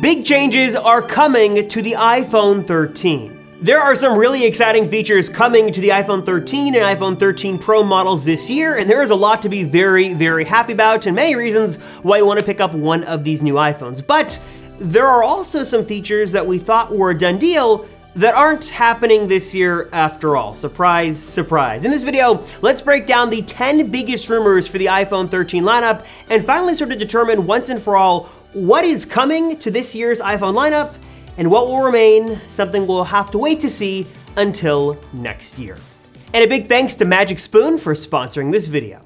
Big changes are coming to the iPhone 13. There are some really exciting features coming to the iPhone 13 and iPhone 13 Pro models this year, and there is a lot to be very, very happy about, and many reasons why you want to pick up one of these new iPhones. But there are also some features that we thought were a done deal that aren't happening this year after all. Surprise, surprise. In this video, let's break down the 10 biggest rumors for the iPhone 13 lineup and finally sort of determine once and for all what is coming to this year's iPhone lineup and what will remain something we'll have to wait to see until next year. And a big thanks to Magic Spoon for sponsoring this video.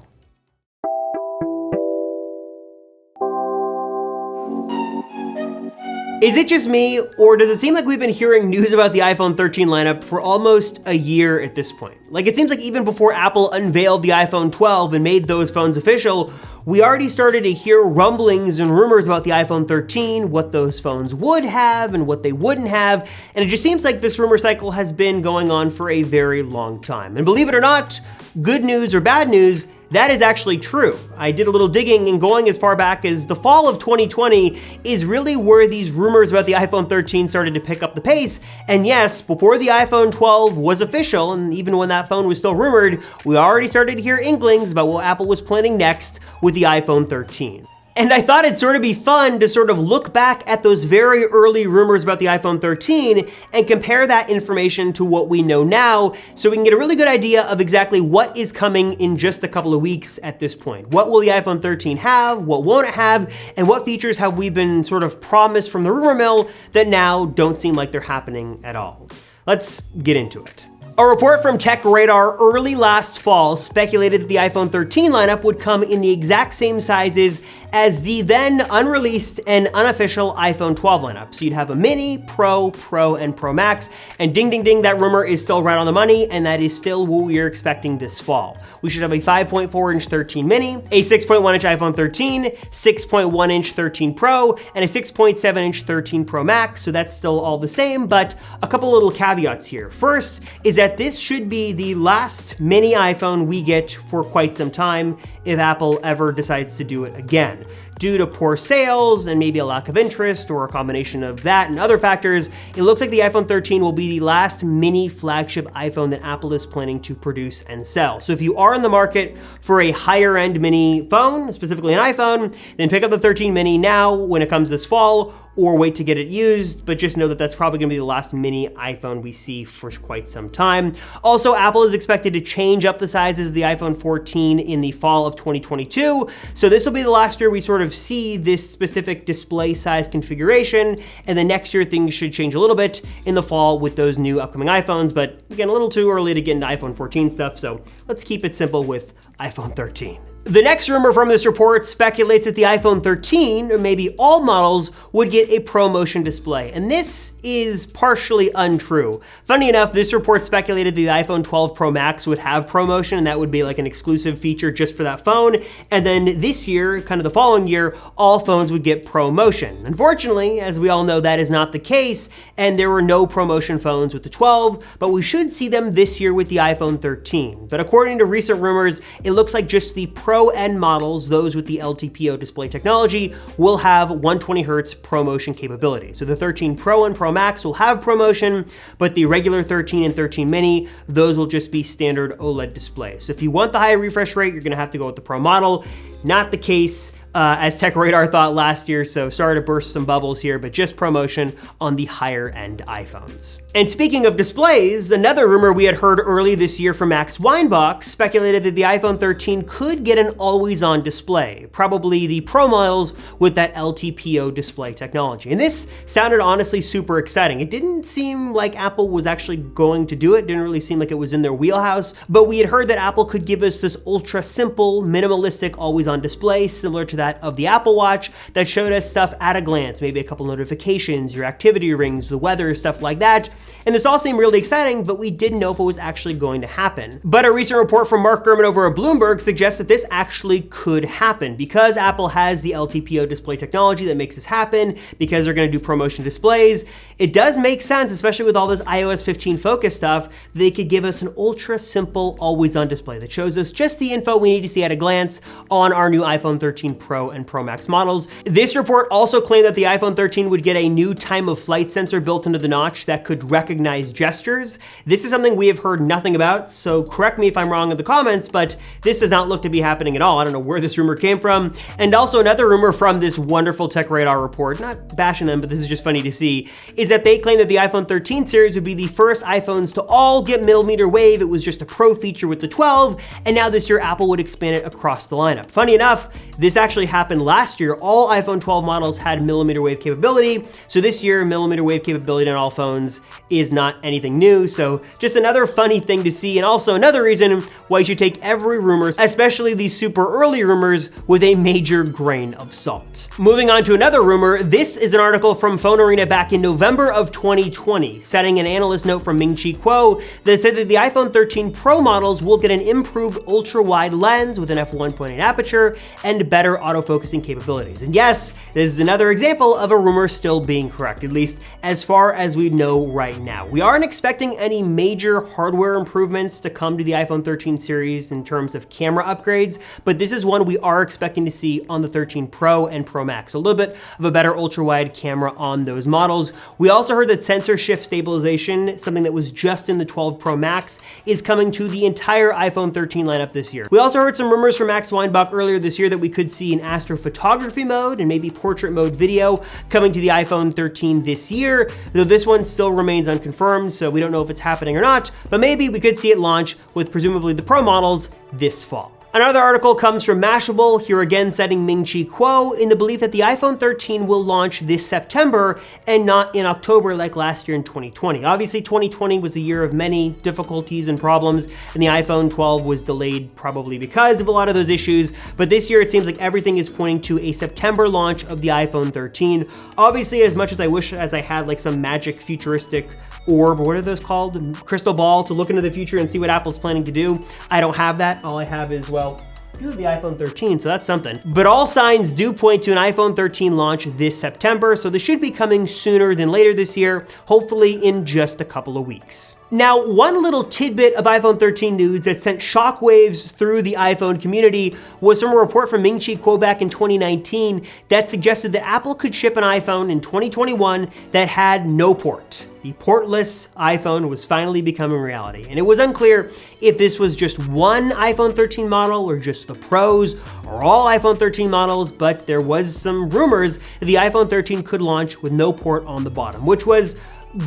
Is it just me, or does it seem like we've been hearing news about the iPhone 13 lineup for almost a year at this point? Like, it seems like even before Apple unveiled the iPhone 12 and made those phones official, we already started to hear rumblings and rumors about the iPhone 13, what those phones would have and what they wouldn't have, and it just seems like this rumor cycle has been going on for a very long time. And believe it or not, good news or bad news, that is actually true. I did a little digging, and going as far back as the fall of 2020 is really where these rumors about the iPhone 13 started to pick up the pace. And yes, before the iPhone 12 was official, and even when that phone was still rumored, we already started to hear inklings about what Apple was planning next with the iPhone 13. And I thought it'd sort of be fun to sort of look back at those very early rumors about the iPhone 13 and compare that information to what we know now, so we can get a really good idea of exactly what is coming in just a couple of weeks at this point. What will the iPhone 13 have? What won't it have? And what features have we been sort of promised from the rumor mill that now don't seem like they're happening at all? Let's get into it. A report from TechRadar early last fall speculated that the iPhone 13 lineup would come in the exact same sizes as the then unreleased and unofficial iPhone 12 lineup. So you'd have a Mini, Pro, Pro, and Pro Max, and ding ding ding, that rumor is still right on the money, and that is still what we are expecting this fall. We should have a 5.4-inch 13 Mini, a 6.1-inch iPhone 13, 6.1-inch 13 Pro, and a 6.7-inch 13 Pro Max, so that's still all the same, but a couple little caveats here. First is that this should be the last mini iPhone we get for quite some time if Apple ever decides to do it again. Due to poor sales and maybe a lack of interest or a combination of that and other factors, it looks like the iPhone 13 will be the last mini flagship iPhone that Apple is planning to produce and sell. So if you are in the market for a higher end mini phone, specifically an iPhone, then pick up the 13 mini now when it comes this fall, or wait to get it used, but just know that that's probably gonna be the last mini iPhone we see for quite some time. Also, Apple is expected to change up the sizes of the iPhone 14 in the fall of 2022, so this will be the last year we sort of see this specific display size configuration, and then next year things should change a little bit in the fall with those new upcoming iPhones, but again, a little too early to get into iPhone 14 stuff, so let's keep it simple with iPhone 13. The next rumor from this report speculates that the iPhone 13, or maybe all models, would get a ProMotion display, and this is partially untrue. Funny enough, this report speculated the iPhone 12 Pro Max would have ProMotion, and that would be like an exclusive feature just for that phone, and then this year, kind of the following year, all phones would get ProMotion. Unfortunately, as we all know, that is not the case, and there were no ProMotion phones with the 12, but we should see them this year with the iPhone 13. But according to recent rumors, it looks like just the Pro end models, those with the LTPO display technology, will have 120Hz ProMotion capability. So the 13 Pro and Pro Max will have ProMotion, but the regular 13 and 13 Mini, those will just be standard OLED displays. So if you want the high refresh rate, you're gonna have to go with the Pro model. Not the case as TechRadar thought last year, so sorry to burst some bubbles here, but just ProMotion on the higher end iPhones. And speaking of displays, another rumor we had heard early this year from Max Weinbach speculated that the iPhone 13 could get an always-on display, probably the Pro models with that LTPO display technology. And this sounded honestly super exciting. It didn't seem like Apple was actually going to do it, didn't really seem like it was in their wheelhouse, but we had heard that Apple could give us this ultra simple, minimalistic, always-on display, similar to that of the Apple Watch, that showed us stuff at a glance, maybe a couple notifications, your activity rings, the weather, stuff like that. And this all seemed really exciting, but we didn't know if it was actually going to happen. But a recent report from Mark Gurman over at Bloomberg suggests that this actually could happen. Because Apple has the LTPO display technology that makes this happen, because they're gonna do ProMotion displays, it does make sense, especially with all this iOS 15 focus stuff, they could give us an ultra simple, always on display that shows us just the info we need to see at a glance on our our new iPhone 13 Pro and Pro Max models. This report also claimed that the iPhone 13 would get a new time of flight sensor built into the notch that could recognize gestures. This is something we have heard nothing about, so correct me if I'm wrong in the comments, but this does not look to be happening at all. I don't know where this rumor came from. And also another rumor from this wonderful TechRadar report, not bashing them, but this is just funny to see, is that they claim that the iPhone 13 series would be the first iPhones to all get millimeter wave. It was just a pro feature with the 12, and now this year Apple would expand it across the lineup. Funny enough, this actually happened last year. All iPhone 12 models had millimeter wave capability, so this year millimeter wave capability on all phones is not anything new, so just another funny thing to see, and also another reason why you should take every rumor, especially these super early rumors, with a major grain of salt. Moving on to another rumor, this is an article from Phone Arena back in November of 2020, citing an analyst note from Ming-Chi Kuo that said that the iPhone 13 Pro models will get an improved ultra-wide lens with an f1.8 aperture and better autofocusing capabilities. And yes, this is another example of a rumor still being correct, at least as far as we know right now. We aren't expecting any major hardware improvements to come to the iPhone 13 series in terms of camera upgrades, but this is one we are expecting to see on the 13 Pro and Pro Max. So a little bit of a better ultra-wide camera on those models. We also heard that sensor shift stabilization, something that was just in the 12 Pro Max, is coming to the entire iPhone 13 lineup this year. We also heard some rumors from Max Weinbach earlier this year that we could see an astrophotography mode and maybe portrait mode video coming to the iPhone 13 this year, though this one still remains unconfirmed, so we don't know if it's happening or not, but maybe we could see it launch with presumably the Pro models this fall. Another article comes from Mashable, here again citing Ming-Chi Kuo, in the belief that the iPhone 13 will launch this September and not in October like last year in 2020. Obviously, 2020 was a year of many difficulties and problems, and the iPhone 12 was delayed probably because of a lot of those issues, but this year it seems like everything is pointing to a September launch of the iPhone 13. Obviously, as much as I wish as I had like some magic futuristic orb, or what are those called? Crystal ball to look into the future and see what Apple's planning to do, I don't have that. All I have is, well, you have the iPhone 13, so that's something. But all signs do point to an iPhone 13 launch this September, so this should be coming sooner than later this year, hopefully in just a couple of weeks. Now, one little tidbit of iPhone 13 news that sent shockwaves through the iPhone community was from a report from Ming-Chi Kuo back in 2019 that suggested that Apple could ship an iPhone in 2021 that had no port. The portless iPhone was finally becoming reality, and it was unclear if this was just one iPhone 13 model or just the Pros or all iPhone 13 models, but there was some rumors that the iPhone 13 could launch with no port on the bottom, which was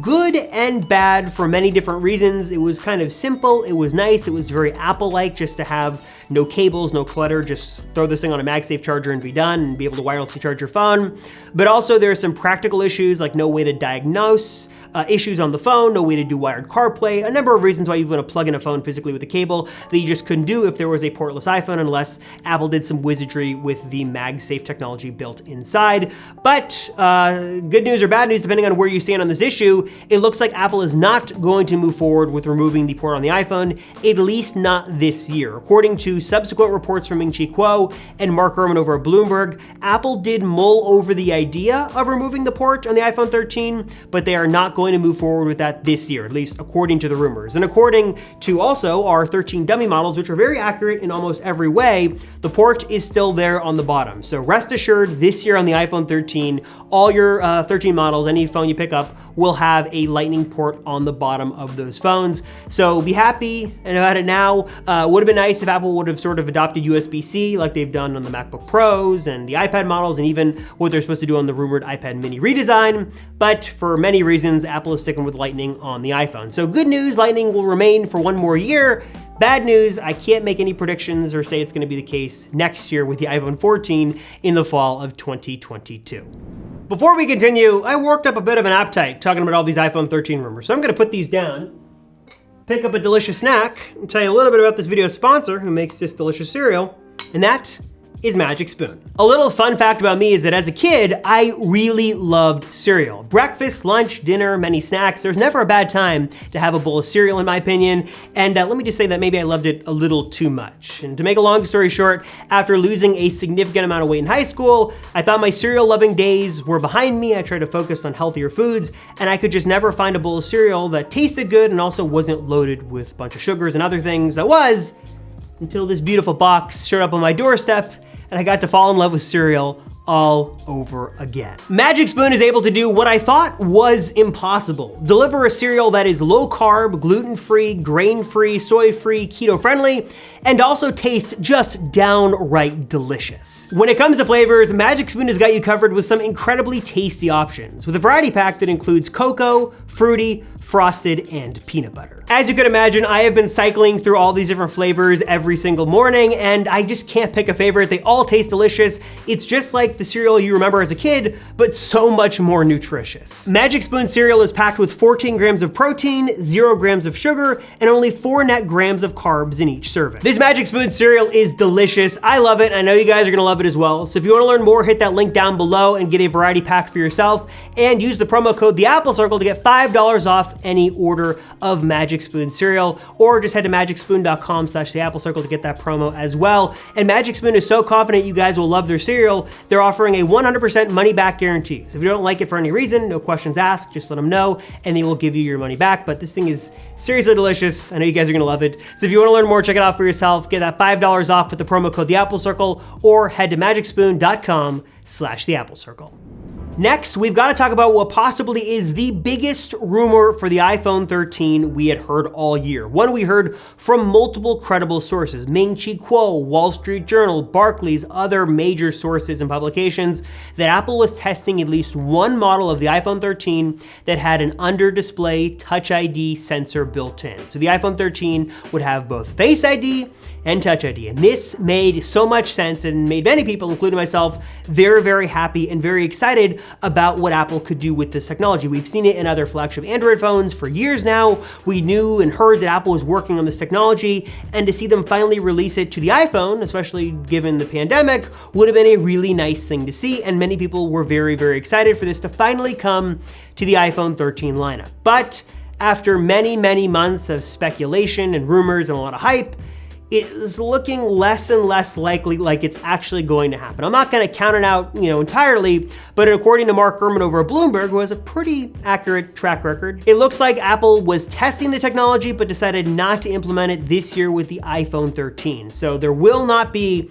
good and bad for many different reasons. It was kind of simple, it was nice, it was very Apple-like just to have no cables, no clutter, just throw this thing on a MagSafe charger and be done and be able to wirelessly charge your phone. But also there are some practical issues like no way to diagnose issues on the phone, no way to do wired CarPlay, a number of reasons why you want to plug in a phone physically with a cable that you just couldn't do if there was a portless iPhone unless Apple did some wizardry with the MagSafe technology built inside. But good news or bad news, depending on where you stand on this issue, it looks like Apple is not going to move forward with removing the port on the iPhone, at least not this year. According to subsequent reports from Ming-Chi Kuo and Mark Gurman over at Bloomberg, Apple did mull over the idea of removing the port on the iPhone 13, but they are not going to move forward with that this year, at least according to the rumors. And according to also our 13 dummy models, which are very accurate in almost every way, the port is still there on the bottom. So rest assured, this year on the iPhone 13, all your 13 models, any phone you pick up, will have a Lightning port on the bottom of those phones. So be happy about it now. Would have been nice if Apple would have sort of adopted USB-C like they've done on the MacBook Pros and the iPad models, and even what they're supposed to do on the rumored iPad mini redesign. But for many reasons, Apple is sticking with Lightning on the iPhone. So good news, Lightning will remain for one more year. Bad news, I can't make any predictions or say it's going to be the case next year with the iPhone 14 in the fall of 2022. Before we continue, I worked up a bit of an appetite talking about all these iPhone 13 rumors, so I'm going to put these down, pick up a delicious snack, and tell you a little bit about this video's sponsor who makes this delicious cereal, and that is Magic Spoon. A little fun fact about me is that as a kid, I really loved cereal. Breakfast, lunch, dinner, many snacks. There's never a bad time to have a bowl of cereal in my opinion. And let me just say that maybe I loved it a little too much. And to make a long story short, after losing a significant amount of weight in high school, I thought my cereal loving days were behind me. I tried to focus on healthier foods, and I could just never find a bowl of cereal that tasted good and also wasn't loaded with a bunch of sugars and other things that was, until this beautiful box showed up on my doorstep and I got to fall in love with cereal all over again. Magic Spoon is able to do what I thought was impossible: deliver a cereal that is low carb, gluten-free, grain-free, soy-free, keto-friendly, and also taste just downright delicious. When it comes to flavors, Magic Spoon has got you covered with some incredibly tasty options, with a variety pack that includes cocoa, fruity, frosted, and peanut butter. As you can imagine, I have been cycling through all these different flavors every single morning, and I just can't pick a favorite. They all taste delicious. It's just like the cereal you remember as a kid, but so much more nutritious. Magic Spoon cereal is packed with 14 grams of protein, 0 grams of sugar, and only 4 net grams of carbs in each serving. This Magic Spoon cereal is delicious. I love it. I know you guys are gonna love it as well. So if you wanna learn more, hit that link down below and get a variety pack for yourself, and use the promo code TheAppleCircle to get $5 off any order of Magic Spoon cereal, or just head to magicspoon.com/theapplecircle to get that promo as well. And Magic Spoon is so confident you guys will love their cereal, they're offering a 100% money back guarantee. So if you don't like it for any reason, no questions asked, just let them know and they will give you your money back. But this thing is seriously delicious. I know you guys are gonna love it. So if you wanna learn more, check it out for yourself. Get that $5 off with the promo code TheAppleCircle, or head to magicspoon.com/theapplecircle. Next, we've got to talk about what possibly is the biggest rumor for the iPhone 13 we had heard all year. One we heard from multiple credible sources: Ming-Chi Kuo, Wall Street Journal, Barclays, other major sources and publications, that Apple was testing at least one model of the iPhone 13 that had an under-display Touch ID sensor built in. So the iPhone 13 would have both Face ID and Touch ID. And this made so much sense and made many people, including myself, very, very happy and very excited about what Apple could do with this technology. We've seen it in other flagship Android phones for years now. We knew and heard that Apple was working on this technology, and to see them finally release it to the iPhone, especially given the pandemic, would have been a really nice thing to see, and many people were very, very excited for this to finally come to the iPhone 13 lineup. But after many, many months of speculation and rumors and a lot of hype, it is looking less and less likely like it's actually going to happen. I'm not gonna count it out, entirely, but according to Mark Gurman over at Bloomberg, who has a pretty accurate track record, it looks like Apple was testing the technology but decided not to implement it this year with the iPhone 13. So there will not be,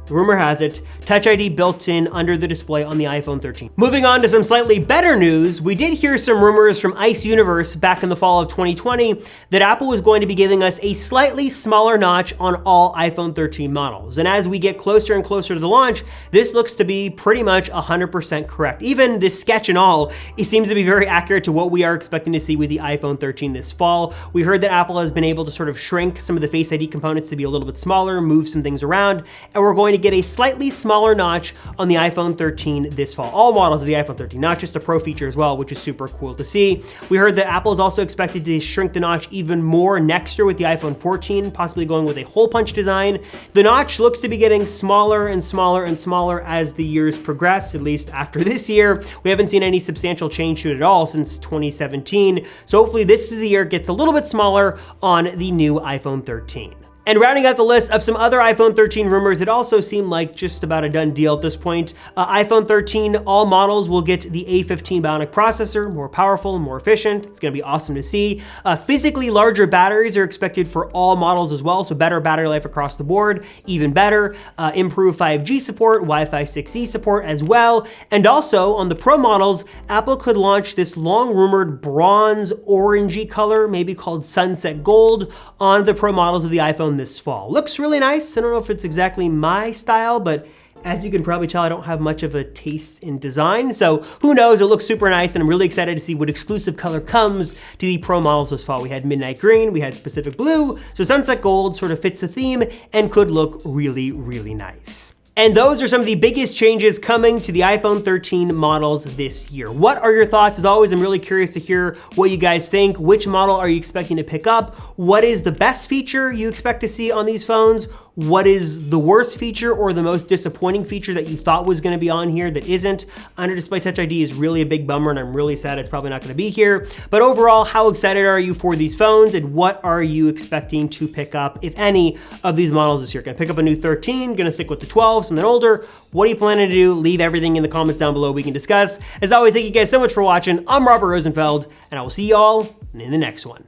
rumor has it, Touch ID built in under the display on the iPhone 13. Moving on to some slightly better news, we did hear some rumors from Ice Universe back in the fall of 2020 that Apple was going to be giving us a slightly smaller notch on all iPhone 13 models. And as we get closer and closer to the launch, this looks to be pretty much 100% correct. Even this sketch and all, it seems to be very accurate to what we are expecting to see with the iPhone 13 this fall. We heard that Apple has been able to sort of shrink some of the Face ID components to be a little bit smaller, move some things around, and we're going to get a slightly smaller notch on the iPhone 13 this fall. All models of the iPhone 13, not just the Pro feature as well, which is super cool to see. We heard that Apple is also expected to shrink the notch even more next year with the iPhone 14, possibly going with a hole punch design. The notch looks to be getting smaller and smaller and smaller as the years progress, at least after this year. We haven't seen any substantial change to it at all since 2017. So hopefully this is the year it gets a little bit smaller on the new iPhone 13. And rounding out the list of some other iPhone 13 rumors, it also seemed like just about a done deal at this point. iPhone 13, all models will get the A15 Bionic processor, more powerful, more efficient. It's gonna be awesome to see. Physically larger batteries are expected for all models as well, so better battery life across the board, even better. Improved 5G support, Wi-Fi 6E support as well. And also on the Pro models, Apple could launch this long rumored bronze orangey color, maybe called Sunset Gold, on the Pro models of the iPhone this fall. Looks really nice. I don't know if it's exactly my style, but as you can probably tell, I don't have much of a taste in design, so who knows, it looks super nice, and I'm really excited to see what exclusive color comes to the Pro models this fall. We had Midnight Green, we had Pacific Blue, so Sunset Gold sort of fits the theme and could look really, really nice. And those are some of the biggest changes coming to the iPhone 13 models this year. What are your thoughts? As always, I'm really curious to hear what you guys think. Which model are you expecting to pick up? What is the best feature you expect to see on these phones? What is the worst feature or the most disappointing feature that you thought was gonna be on here that isn't? Under Display Touch ID is really a big bummer, and I'm really sad it's probably not gonna be here. But overall, how excited are you for these phones, and what are you expecting to pick up, if any, of these models this year? Gonna pick up a new 13, gonna stick with the 12, something older? What are you planning to do? Leave everything in the comments down below, we can discuss. As always, thank you guys so much for watching. I'm Robert Rosenfeld, and I will see y'all in the next one.